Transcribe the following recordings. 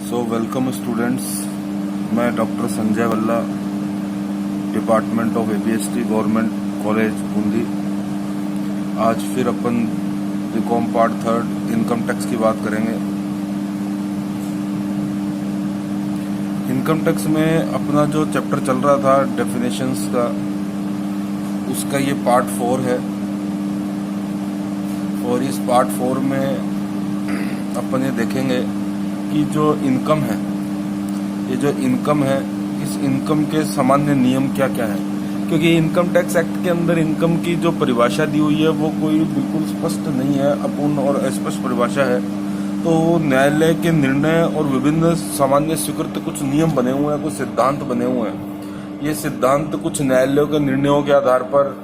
Welcome students. मैं doctor Sanjay Walla, department of APST, government college Bundi. आज फिर अपन बीकॉम पार्ट 3 इनकम टैक्स की बात करेंगे। इनकम टैक्स में अपना जो चैप्टर चल रहा था डेफिनेशंस का, उसका ये पार्ट 4 है। और इस पार्ट 4 में अपन ये देखेंगे कि जो इनकम है, ये जो इनकम है, इस इनकम के सामान्य नियम क्या क्या है। क्योंकि इनकम टैक्स एक्ट के अंदर इनकम की जो परिभाषा दी हुई है वो कोई बिल्कुल स्पष्ट नहीं है, अपूर्ण और अस्पष्ट परिभाषा है। तो न्यायालय के निर्णय और विभिन्न सामान्य स्वीकृत कुछ नियम बने हुए हैं, कुछ सिद्धांत बने हुए हैं। ये सिद्धांत कुछ न्यायालयों के निर्णयों के आधार पर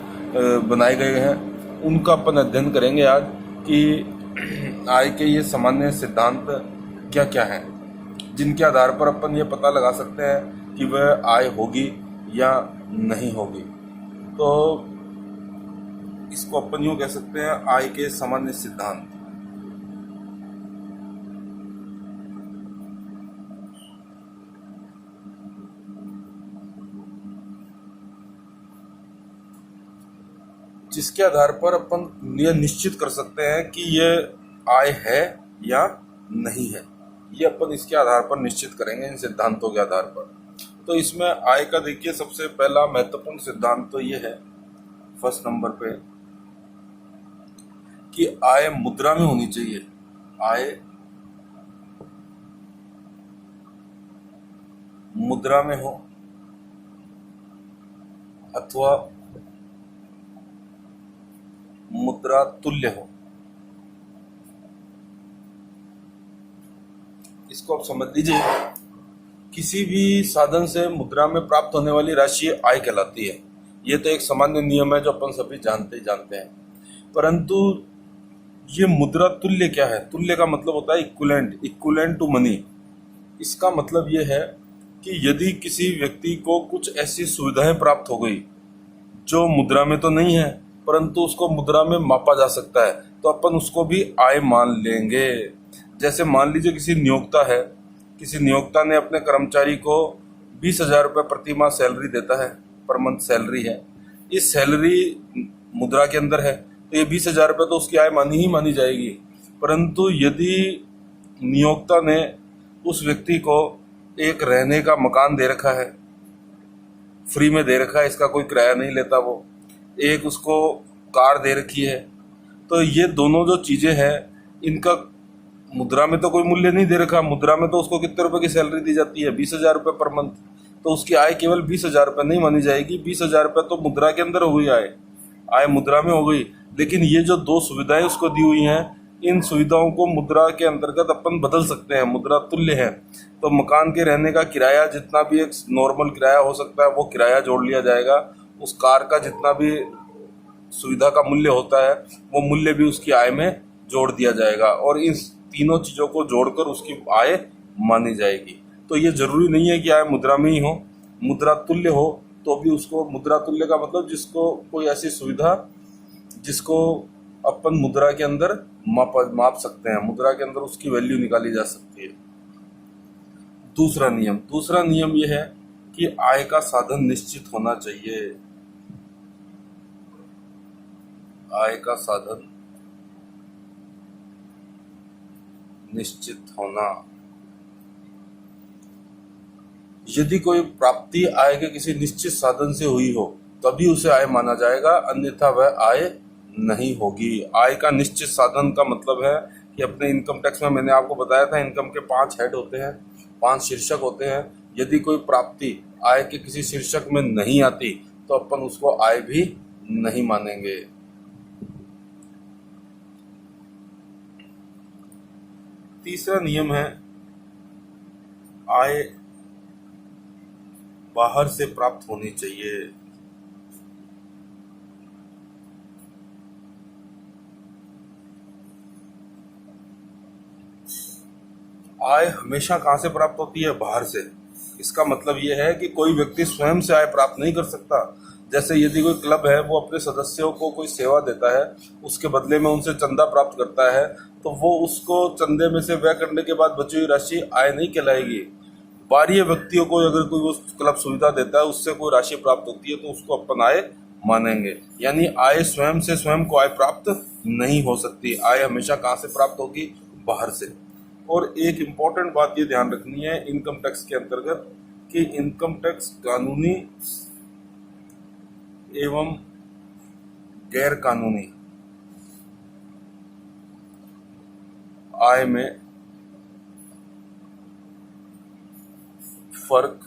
बनाए गए हैं। उनका अपन अध्ययन करेंगे आज कि आय के ये सामान्य सिद्धांत क्या क्या हैं, जिनके आधार पर अपन ये पता लगा सकते हैं कि वह आय होगी या नहीं होगी। तो इसको अपन यूँ कह सकते हैं, आय के सामान्य सिद्धांत। जिसके आधार पर अपन यह निश्चित कर सकते हैं कि यह आय है या नहीं है। ये अपन इसके आधार पर निश्चित करेंगे, इन सिद्धांतों के आधार पर। तो इसमें आय का देखिए, सबसे पहला महत्वपूर्ण सिद्धांत तो ये है फर्स्ट नंबर पे कि आय मुद्रा में होनी चाहिए। आय मुद्रा में हो अथवा मुद्रा तुल्य हो। इसको आप समझ लीजिए, किसी भी साधन से मुद्रा में प्राप्त होने वाली राशि आय कहलाती है। ये तो एक सामान्य नियम है जो अपन सभी जानते हैं। परंतु ये मुद्रा तुल्य क्या है? तुल्य का मतलब होता है इक्विवेलेंट टू मनी। इसका मतलब ये है कि यदि किसी व्यक्ति को कुछ ऐसी सुविधाएं प्राप्त हो गई जो मुद्रा में तो नहीं है, परंतु उसको मुद्रा में मापा जा सकता है, तो अपन उसको भी आय मान लेंगे। जैसे मान लीजिए किसी नियोक्ता है, किसी नियोक्ता ने अपने कर्मचारी को 20,000 रुपये प्रति माह सैलरी देता है, पर मंथ सैलरी है। इस सैलरी मुद्रा के अंदर है, तो ये 20,000 रुपये तो उसकी आय मानी ही मानी जाएगी। परंतु यदि नियोक्ता ने उस व्यक्ति को एक रहने का मकान दे रखा है, फ्री में दे रखा है, इसका कोई किराया नहीं लेता वो, एक उसको कार दे रखी है, तो ये दोनों जो चीज़ें हैं, इनका मुद्रा में तो कोई मूल्य नहीं दे रखा। मुद्रा में तो उसको कितने रुपए की सैलरी दी जाती है? 20,000 रुपये पर मंथ। तो उसकी आय केवल 20,000 रुपये नहीं मानी जाएगी। 20,000 रुपये तो मुद्रा के अंदर हो गई, आय मुद्रा में हो गई। लेकिन ये जो दो सुविधाएं उसको दी हुई हैं, इन सुविधाओं को मुद्रा के अंतर्गत अपन बदल सकते हैं, मुद्रा तुल्य है। तो मकान के रहने का किराया जितना भी एक नॉर्मल किराया हो सकता है, वो किराया जोड़ लिया जाएगा। उस कार का जितना भी सुविधा का मूल्य होता है, वो मूल्य भी उसकी आय में जोड़ दिया जाएगा, और इस तीनों चीज़ों को जोड़कर उसकी आय मानी जाएगी। तो ये जरूरी नहीं है कि आय मुद्रा में ही हो, मुद्रा तुल्य हो तो भी उसको, मुद्रा तुल्य का मतलब जिसको कोई ऐसी सुविधा जिसको अपन मुद्रा के अंदर माप सकते हैं, मुद्रा के अंदर उसकी वैल्यू निकाली जा सकती है। दूसरा नियम यह है कि आय का साधन निश्चित होना चाहिए। आय का साधन निश्चित होना। यदि कोई प्राप्ति आय के किसी निश्चित साधन से हुई हो तभी उसे आय माना जाएगा, अन्यथा वह आय नहीं होगी। आय का निश्चित साधन का मतलब है कि अपने इनकम टैक्स में मैंने आपको बताया था, इनकम के 5 हेड होते हैं, 5 शीर्षक होते हैं। यदि कोई प्राप्ति आय के किसी शीर्षक में नहीं आती तो अपन उसको आय भी नहीं मानेंगे। तीसरा नियम है, आय बाहर से प्राप्त होनी चाहिए। आय हमेशा कहाँ से प्राप्त होती है? बाहर से। इसका मतलब यह है कि कोई व्यक्ति स्वयं से आय प्राप्त नहीं कर सकता। जैसे यदि कोई क्लब है वो अपने सदस्यों को कोई सेवा देता है, उसके बदले में उनसे चंदा प्राप्त करता है, तो वो उसको चंदे में से व्यय करने के बाद बची हुई राशि आय नहीं कहलाएगी। बाहरी व्यक्तियों को अगर कोई वो क्लब सुविधा देता है, उससे कोई राशि प्राप्त होती है, तो उसको अपन आय मानेंगे। यानी आय स्वयं से स्वयं को आय प्राप्त नहीं हो सकती। आय हमेशा कहाँ से प्राप्त होगी? बाहर से। और एक इम्पॉर्टेंट बात ये ध्यान रखनी है इनकम टैक्स के अंतर्गत कि इनकम टैक्स कानूनी एवं गैर कानूनी आय में फर्क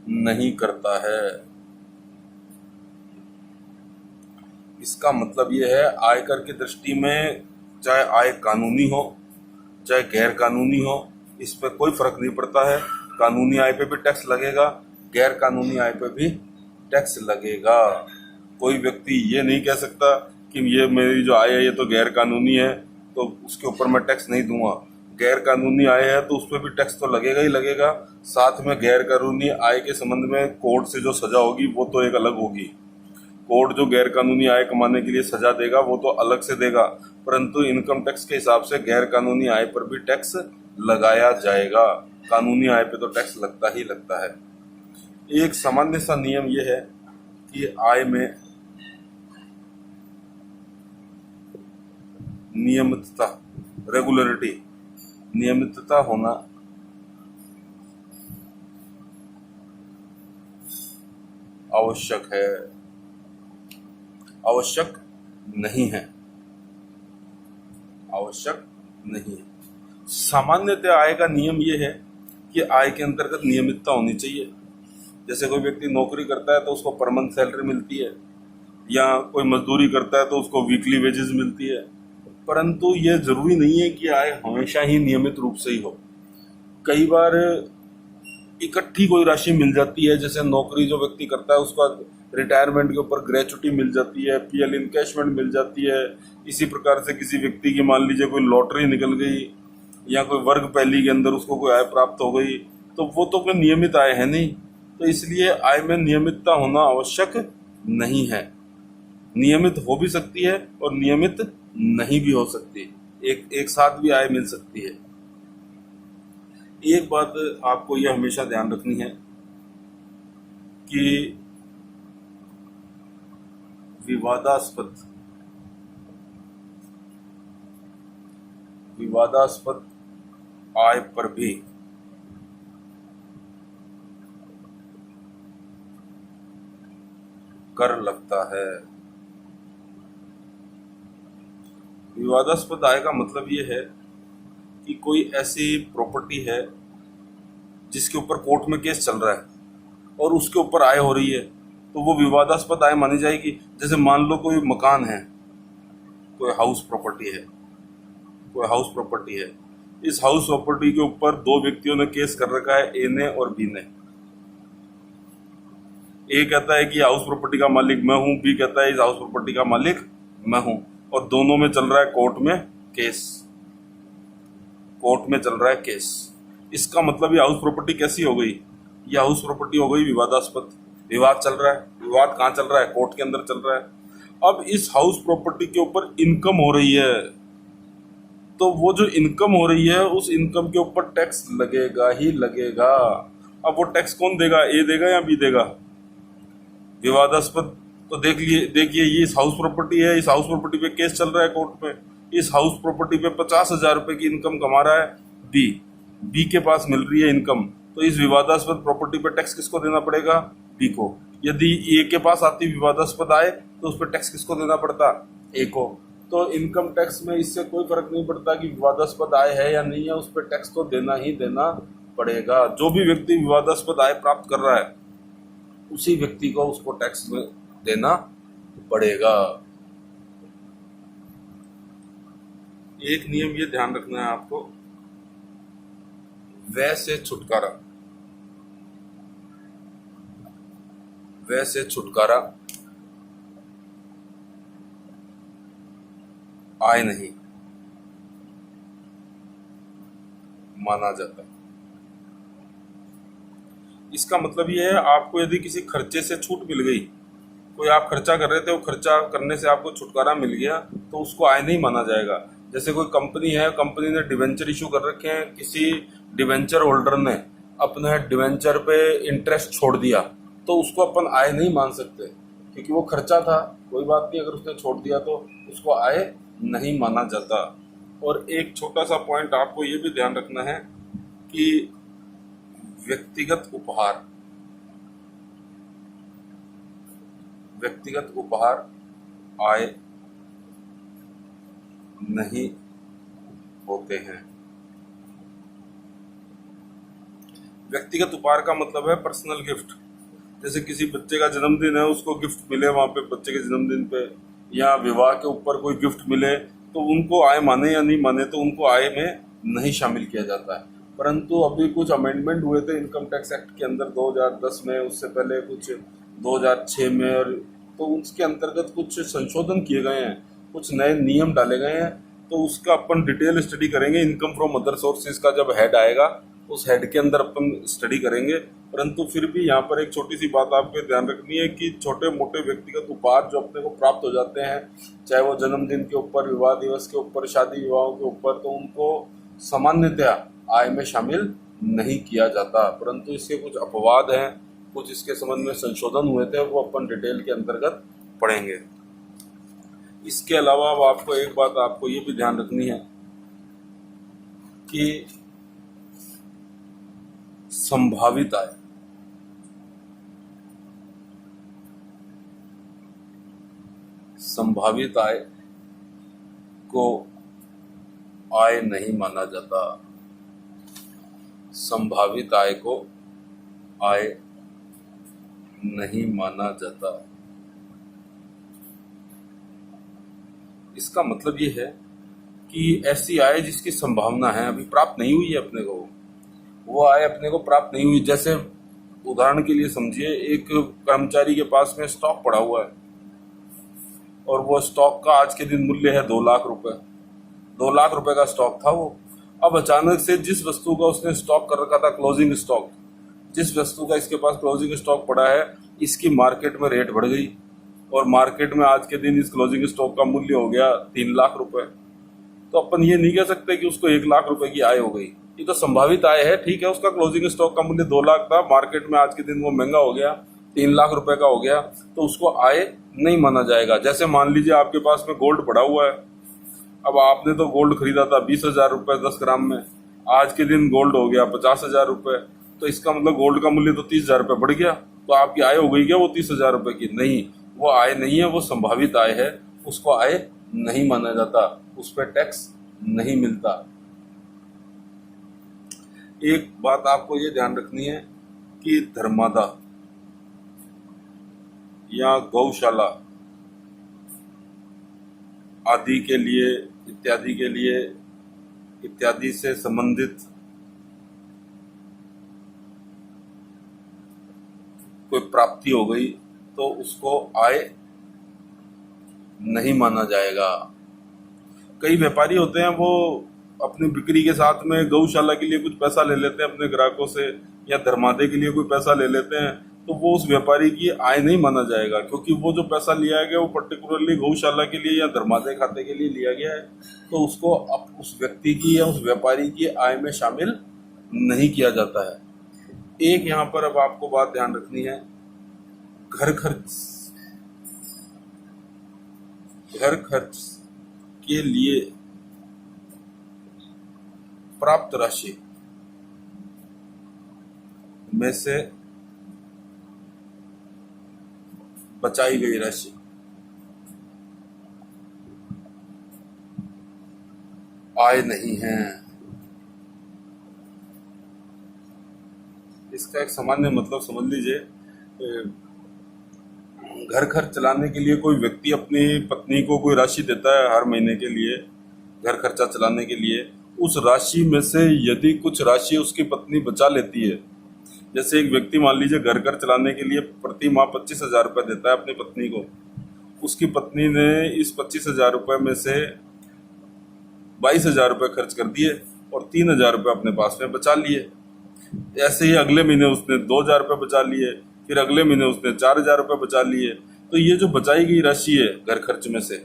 नहीं करता है। इसका मतलब यह है आयकर की दृष्टि में चाहे आय कानूनी हो चाहे गैर कानूनी हो, इस पर कोई फर्क नहीं पड़ता है। कानूनी आय पे भी टैक्स लगेगा, गैर कानूनी आय पे भी टैक्स लगेगा। कोई व्यक्ति ये नहीं कह सकता कि ये मेरी जो आय है ये तो गैर कानूनी है तो उसके ऊपर मैं टैक्स नहीं दूंगा। गैर कानूनी आय है तो उस पर भी टैक्स तो लगेगा ही लगेगा। साथ में गैर कानूनी आय के संबंध में कोर्ट से जो सजा होगी वो तो एक अलग होगी। कोर्ट जो गैर कानूनी आय कमाने के लिए सजा देगा वो तो अलग से देगा, परंतु इनकम टैक्स के हिसाब से गैर कानूनी आय पर भी टैक्स लगाया जाएगा। कानूनी आय पे तो टैक्स लगता ही लगता है। एक सामान्य सा नियम यह है कि आय में नियमितता, रेगुलरिटी, नियमितता होना आवश्यक है, आवश्यक नहीं है, आवश्यक नहीं है। सामान्यतः आय का नियम यह है कि आय के अंतर्गत नियमितता होनी चाहिए। जैसे कोई व्यक्ति नौकरी करता है तो उसको पर मंथ सैलरी मिलती है, या कोई मजदूरी करता है तो उसको वीकली वेजेस मिलती है, परंतु यह जरूरी नहीं है कि आय हमेशा ही नियमित रूप से ही हो। कई बार इकट्ठी कोई राशि मिल जाती है, जैसे नौकरी जो व्यक्ति करता है उसका रिटायरमेंट के ऊपर ग्रेचुटी मिल जाती है, पीएल इनकैशमेंट मिल जाती है। इसी प्रकार से किसी व्यक्ति की मान लीजिए कोई लॉटरी निकल गई या कोई वर्ग पहली के अंदर उसको कोई आय प्राप्त हो गई, तो वो तो कोई नियमित आय है नहीं। तो इसलिए आय में नियमितता होना आवश्यक नहीं है। नियमित हो भी सकती है और नियमित नहीं भी हो सकती, एक साथ भी आय मिल सकती है। एक बात आपको यह हमेशा ध्यान रखनी है कि विवादास्पद आय पर भी कर लगता है। विवादास्पद आय का मतलब ये है कि कोई ऐसी प्रॉपर्टी है जिसके ऊपर कोर्ट में केस चल रहा है और उसके ऊपर आय हो रही है, तो वो विवादास्पद आय मानी जाएगी। जैसे मान लो कोई मकान है, कोई हाउस प्रॉपर्टी है, कोई हाउस प्रॉपर्टी है, इस हाउस प्रॉपर्टी के ऊपर दो व्यक्तियों ने केस कर रखा है, ए ने और बी ने। ए कहता है कि हाउस प्रॉपर्टी का मालिक मैं हूं, बी कहता है इस हाउस प्रॉपर्टी का मालिक मैं हूं, और दोनों में चल रहा है कोर्ट में केस, कोर्ट में चल रहा है केस। इसका मतलब ये हाउस प्रॉपर्टी कैसी हो गई? ये हाउस प्रॉपर्टी हो गई विवादास्पद। विवाद चल रहा है, विवाद कहाँ चल रहा है? कोर्ट के अंदर चल रहा है। अब इस हाउस प्रॉपर्टी के ऊपर इनकम हो रही है, तो वो जो इनकम हो रही है उस इनकम के ऊपर टैक्स लगेगा ही लगेगा। अब वो टैक्स कौन देगा? ए देगा या बी देगा? विवादास्पद। तो देखिए ये इस हाउस प्रॉपर्टी है, इस हाउस प्रॉपर्टी पे केस चल रहा है कोर्ट में। इस हाउस प्रॉपर्टी पे 50,000 रुपए की इनकम कमा रहा है बी के पास मिल रही है इनकम, तो इस विवादास्पद प्रॉपर्टी पे टैक्स किसको देना पड़ेगा? बी को। यदि ए के पास आती विवादास्पद आए तो उस पर टैक्स किसको देना पड़ता? ए को। तो इनकम टैक्स में इससे कोई फर्क नहीं पड़ता कि विवादास्पद आय है या नहीं है, उस पर टैक्स तो देना ही देना पड़ेगा। जो भी व्यक्ति विवादास्पद आय प्राप्त कर रहा है उसी व्यक्ति को उसको टैक्स में देना पड़ेगा। एक नियम ये ध्यान रखना है आपको, व्यय से छुटकारा, व्यय से छुटकारा आय नहीं माना जाता। इसका मतलब यह है आपको यदि किसी खर्चे से छूट मिल गई कोई आप खर्चा कर रहे थे, वो खर्चा करने से आपको छुटकारा मिल गया तो उसको आय नहीं माना जाएगा। जैसे कोई कंपनी है, कंपनी ने डिवेंचर इशू कर रखे हैं, किसी डिवेंचर होल्डर ने अपने डिवेंचर पे इंटरेस्ट छोड़ दिया तो उसको अपन आय नहीं मान सकते, क्योंकि वो खर्चा था। कोई बात नहीं, अगर उसने छोड़ दिया तो उसको आय नहीं माना जाता। और एक छोटा सा पॉइंट आपको ये भी ध्यान रखना है कि व्यक्तिगत उपहार आय नहीं होते हैं। व्यक्तिगत उपहार का मतलब है पर्सनल गिफ्ट। जैसे किसी बच्चे का जन्मदिन है, उसको गिफ्ट मिले वहाँ पे बच्चे के जन्मदिन पे, या विवाह के ऊपर कोई गिफ्ट मिले, तो उनको आय माने या नहीं माने, तो उनको आय में नहीं शामिल किया जाता है। परंतु अभी कुछ अमेंडमेंट हुए थे इनकम टैक्स एक्ट के अंदर 2010 में, उससे पहले कुछ 2006 में, और तो उसके अंतर्गत कुछ संशोधन किए गए हैं, कुछ नए नियम डाले गए हैं। तो उसका अपन डिटेल स्टडी करेंगे। इनकम फ्रॉम अदर सोर्सेज का जब हेड आएगा, उस हेड के अंदर अपन स्टडी करेंगे। परंतु फिर भी यहाँ पर एक छोटी सी बात आपको ध्यान रखनी है कि छोटे मोटे व्यक्तिगत उपहार जो अपने को प्राप्त हो जाते हैं, चाहे वो जन्मदिन के ऊपर, विवाह दिवस के ऊपर, शादी विवाहों के ऊपर, तो उनको सामान्यतया आय में शामिल नहीं किया जाता। परंतु इसके कुछ अपवाद हैं, कुछ इसके संबंध में संशोधन हुए थे, वो अपन डिटेल के अंतर्गत पढ़ेंगे। इसके अलावा अब आपको एक बात आपको ये भी ध्यान रखनी है कि संभावित आय को आय नहीं माना जाता। संभावित आय को आय नहीं माना जाता। इसका मतलब ये है कि ऐसी आय जिसकी संभावना है, अभी प्राप्त नहीं हुई है अपने को, वो आय अपने को प्राप्त नहीं हुई। जैसे उदाहरण के लिए समझिए, एक कर्मचारी के पास में स्टॉक पड़ा हुआ है और वो स्टॉक का आज के दिन मूल्य है 2 लाख रुपए। 2 लाख रुपए का स्टॉक था वो। अब अचानक से जिस वस्तु का उसने स्टॉक कर रखा था, क्लोजिंग स्टॉक, जिस वस्तु का इसके पास क्लोजिंग स्टॉक पड़ा है, इसकी मार्केट में रेट बढ़ गई और मार्केट में आज के दिन इस क्लोजिंग स्टॉक का मूल्य हो गया 3 लाख रुपए। तो अपन ये नहीं कह सकते कि उसको 1 लाख रुपए की आय हो गई। ये तो संभावित आय है। ठीक है, उसका क्लोजिंग स्टॉक का मूल्य 2 लाख था, मार्केट में आज के दिन वो महंगा हो गया, 3 लाख रुपए का हो गया, तो उसको आय नहीं माना जाएगा। जैसे मान लीजिए आपके पास में गोल्ड पड़ा हुआ है, अब आपने तो गोल्ड खरीदा था 20,000 रुपए 10 ग्राम में, आज के दिन गोल्ड हो गया 50,000 रुपए, तो इसका मतलब गोल्ड का मूल्य तो 30,000 रुपए बढ़ गया, तो आपकी आय हो गई क्या वो 30,000 रुपए की? नहीं, वो आय नहीं है, वो संभावित आय है, उसको आय नहीं माना जाता, उस पर टैक्स नहीं मिलता। एक बात आपको ये ध्यान रखनी है कि धर्मादा या गौशाला आदि के लिए, इत्यादि के लिए, इत्यादि से संबंधित कोई प्राप्ति हो गई तो उसको आय नहीं माना जाएगा। कई व्यापारी होते हैं, वो अपनी बिक्री के साथ में गौशाला के लिए कुछ पैसा ले लेते हैं अपने ग्राहकों से, या धर्मादे के लिए कोई पैसा ले लेते हैं, तो वो उस व्यापारी की आय नहीं माना जाएगा, क्योंकि वो जो पैसा लिया गया वो पर्टिकुलरली गौशाला के लिए या धर्मादे खाते के लिए लिया गया है, तो उसको उस व्यक्ति की या उस व्यापारी की आय में शामिल नहीं किया जाता है। एक यहाँ पर अब आपको बात ध्यान रखनी है, घर खर्च के लिए प्राप्त राशि में से बचाई गई राशि आय नहीं है। इसका एक सामान्य मतलब समझ लीजिए, घर खर्च चलाने के लिए कोई व्यक्ति अपनी पत्नी को कोई राशि देता है हर महीने के लिए, घर खर्चा चलाने के लिए। उस राशि में से यदि कुछ राशि उसकी पत्नी बचा लेती है, जैसे एक व्यक्ति मान लीजिए घर खर्च चलाने के लिए प्रति माह 25,000 रुपये देता है अपनी पत्नी को, उसकी पत्नी ने इस 25,000 रुपये में से 22,000 रुपये खर्च कर दिए और 3,000 रुपये अपने पास में बचा लिए। ऐसे ही अगले महीने उसने 2,000 रुपये बचा लिए, फिर अगले महीने उसने 4,000 रुपये बचा लिए, तो ये जो बचाई गई राशि है घर खर्च में से,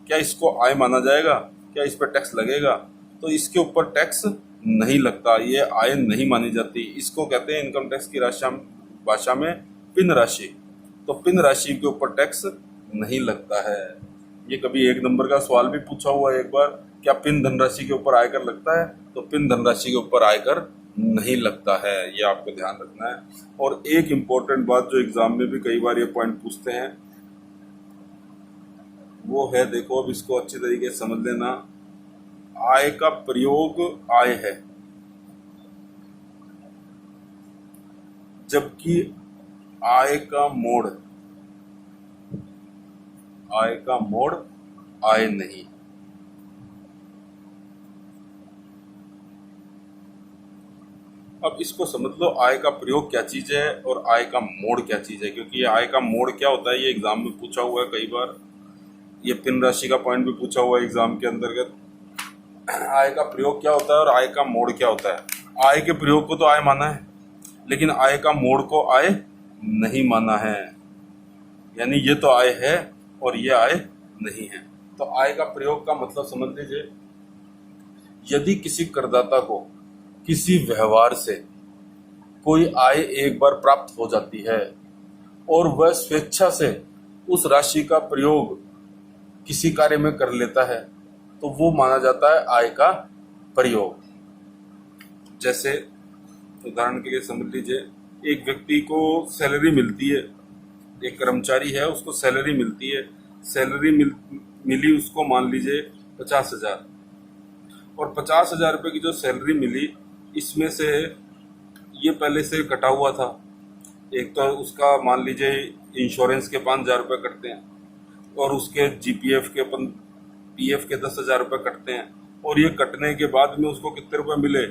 क्या इसको आय माना जाएगा? क्या इस पर टैक्स लगेगा? तो इसके ऊपर टैक्स नहीं लगता, ये आय नहीं मानी जाती। इसको कहते हैं इनकम टैक्स की भाषा में पिन राशि। तो पिन राशि के ऊपर टैक्स नहीं लगता है। ये कभी 1 नंबर का सवाल भी पूछा हुआ है एक बार, क्या पिन धनराशि के ऊपर आयकर लगता है? तो पिन धनराशि के ऊपर आयकर नहीं लगता है, ये आपको ध्यान रखना है। और एक इम्पोर्टेंट बात जो एग्जाम में भी कई बार ये पॉइंट पूछते हैं वो है, देखो अब इसको अच्छी तरीके से समझ लेना। आय का प्रयोग आय है, जबकि आय का मोड़ आय नहीं। अब इसको समझ लो, आय का प्रयोग क्या चीज है और आय का मोड़ क्या चीज है, क्योंकि ये आय का मोड़ क्या होता है ये एग्जाम में पूछा हुआ है कई बार। ये पिन राशि का पॉइंट भी पूछा हुआ है एग्जाम के अंतर्गत। आय का प्रयोग क्या होता है और आय का मोड़ क्या होता है। आय के प्रयोग को तो आय माना है, लेकिन आय का मोड़ को आय नहीं माना है, यानी ये तो आय है और ये आय नहीं है। तो आय का प्रयोग का मतलब समझ लीजिए, यदि किसी करदाता को किसी व्यवहार से कोई आय एक बार प्राप्त हो जाती है और वह स्वेच्छा से उस राशि का प्रयोग किसी कार्य में कर लेता है, तो वो माना जाता है आय का प्रयोग। जैसे उदाहरण के लिए समझ लीजिए, एक व्यक्ति को सैलरी मिलती है, एक कर्मचारी है उसको सैलरी मिलती है, मिली उसको मान लीजिए 50,000, और 50,000 रुपये की जो सैलरी मिली इसमें से ये पहले से कटा हुआ था। एक तो उसका मान लीजिए इंश्योरेंस के 5,000 रुपये कटते हैं, और उसके जीपीएफ के पीएफ के 10,000 रुपये कटते हैं, और ये कटने के बाद में उसको कितने रुपए मिले?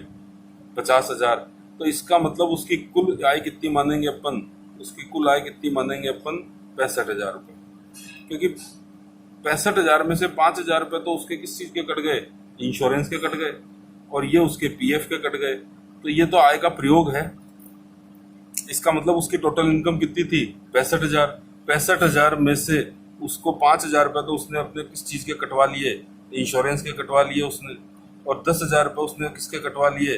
50,000। तो इसका मतलब उसकी कुल आय कितनी मानेंगे अपन? उसकी कुल आय कितनी मानेंगे अपन? 65,000 रुपये, क्योंकि 65,000 में से 5,000 रुपये तो उसके किस चीज़ के कट गए? इंश्योरेंस के कट गए, और ये उसके पीएफ के कट गए। तो ये तो आय का प्रयोग है। इसका मतलब उसकी टोटल इनकम कितनी थी? 65,000। 65,000 में से उसको 5,000 रुपये तो उसने अपने किस चीज़ के कटवा लिए? इंश्योरेंस के कटवा लिए उसने, और 10,000 रुपये उसने किसके कटवा लिए?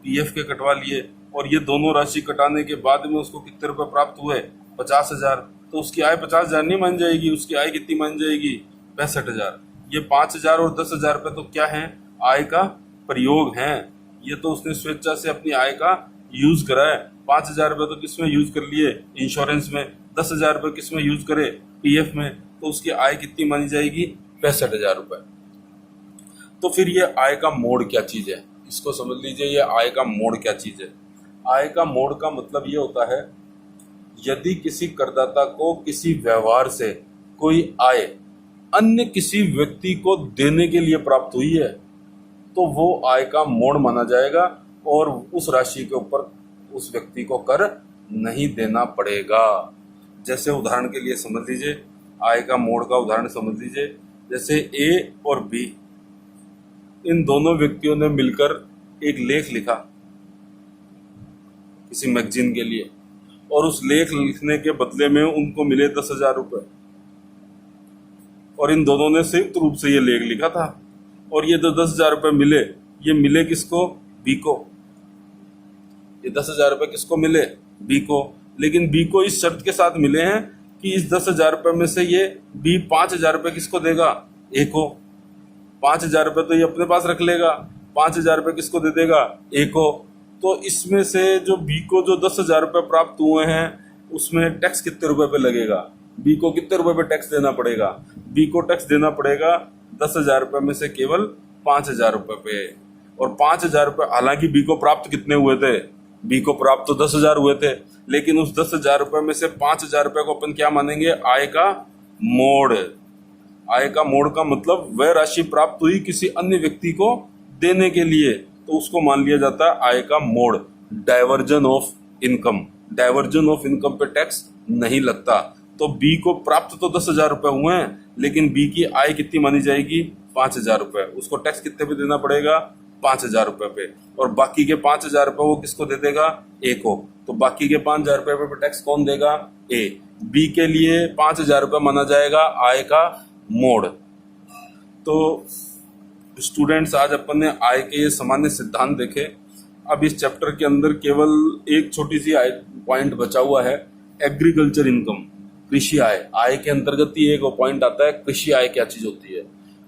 पीएफ के कटवा लिए। और ये दोनों राशि कटाने के बाद में उसको कितने रुपए प्राप्त हुए? 50,000। तो उसकी आय 50,000 नहीं मान जाएगी, उसकी आय कितनी मान जाएगी? 65,000। ये 5,000 और 10,000 रुपये तो क्या है? आय का प्रयोग है। ये तो उसने स्वेच्छा से अपनी आय का यूज करा है। 5,000 रुपये तो किस में यूज कर लिए? इंश्योरेंस में। 10,000 रुपये किस में यूज करे? पीएफ में। तो उसकी आय कितनी मानी जाएगी? 65,000 रुपये। तो फिर ये आय का मोड़ क्या चीज है, इसको समझ लीजिए। ये आय का मोड़ क्या चीज है? आय का मोड़ का मतलब ये होता है, यदि किसी करदाता को किसी व्यवहार से कोई आय अन्य किसी व्यक्ति को देने के लिए प्राप्त हुई है, तो वो आय का मोड़ माना जाएगा, और उस राशि के ऊपर उस व्यक्ति को कर नहीं देना पड़ेगा। जैसे उदाहरण के लिए समझ लीजिए, आय का मोड़ का उदाहरण समझ लीजिए। जैसे ए और बी, इन दोनों व्यक्तियों ने मिलकर एक लेख लिखा किसी मैगजीन के लिए, और उस लेख लिखने के बदले में उनको मिले 10,000 रुपये, और इन दोनों ने संयुक्त रूप से ये लेख लिखा था, और ये जो 10,000 रुपये मिले, ये मिले किसको? बी को। ये 10,000 रुपये किसको मिले? बी को। लेकिन बी को इस शर्त के साथ मिले हैं कि इस 10,000 रुपये में से ये बी 5,000 रुपये किसको देगा? ए को। 5,000 रुपये तो ये अपने पास रख लेगा, 5,000 रुपये किसको दे देगा? ए को। तो इसमें से जो बी को जो 10,000 रुपये प्राप्त हुए हैं, उसमें टैक्स कितने रुपए पे लगेगा? बी को कितने रुपए पे टैक्स देना पड़ेगा? बी को टैक्स देना पड़ेगा 10,000 रुपये में से केवल 5,000 रुपये पे। और 5,000 रुपये, हालांकि बी को प्राप्त कितने हुए थे? बी को प्राप्त तो 10,000 हुए थे, लेकिन उस 10,000 रुपये में से 5,000 रुपये को अपन क्या मानेंगे? आय का मोड़। आय का मोड़ का मतलब वह राशि प्राप्त हुई किसी अन्य व्यक्ति को देने के लिए, तो उसको मान लिया जाता है आय का मोड़। Diversion of income. Diversion of income पे टैक्स नहीं लगता। तो बी को प्राप्त तो 10,000 रुपये हुए हैं, लेकिन बी की आय कितनी मानी जाएगी? 5,000 रुपये। उसको टैक्स कितने पे देना पड़ेगा? 5,000 रुपये पे। और बाकी के 5,000 रुपये वो किसको दे देगा? ए को। तो बाकी के 5,000 रुपये पर टैक्स कौन देगा? ए। बी के लिए 5,000 रुपये माना जाएगा आय का मोड। तो स्टूडेंट्स, आज अपन ने आय के ये सामान्य सिद्धांत देखे। अब इस चैप्टर के अंदर केवल एक छोटी सी आय पॉइंट बचा हुआ है, एग्रीकल्चर इनकम, कृषि आय। आय के अंतर्गत ही एक पॉइंट आता है, कृषि आय क्या चीज होती है।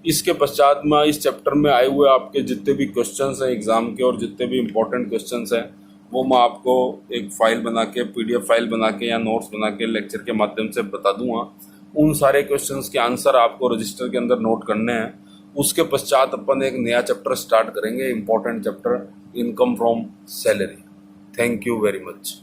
इसके पश्चात में इस चैप्टर में आए हुए आपके जितने भी क्वेश्चंस हैं एग्जाम के और जितने भी इंपॉर्टेंट क्वेश्चंस हैं वो मैं आपको एक फाइल बना के, PDF फाइल बना के या नोट्स बना के लेक्चर के माध्यम से बता दूंगा। उन सारे क्वेश्चंस के आंसर आपको रजिस्टर के अंदर नोट करने हैं। उसके पश्चात अपन एक नया चैप्टर स्टार्ट करेंगे, important chapter, income from salary. Thank you very much.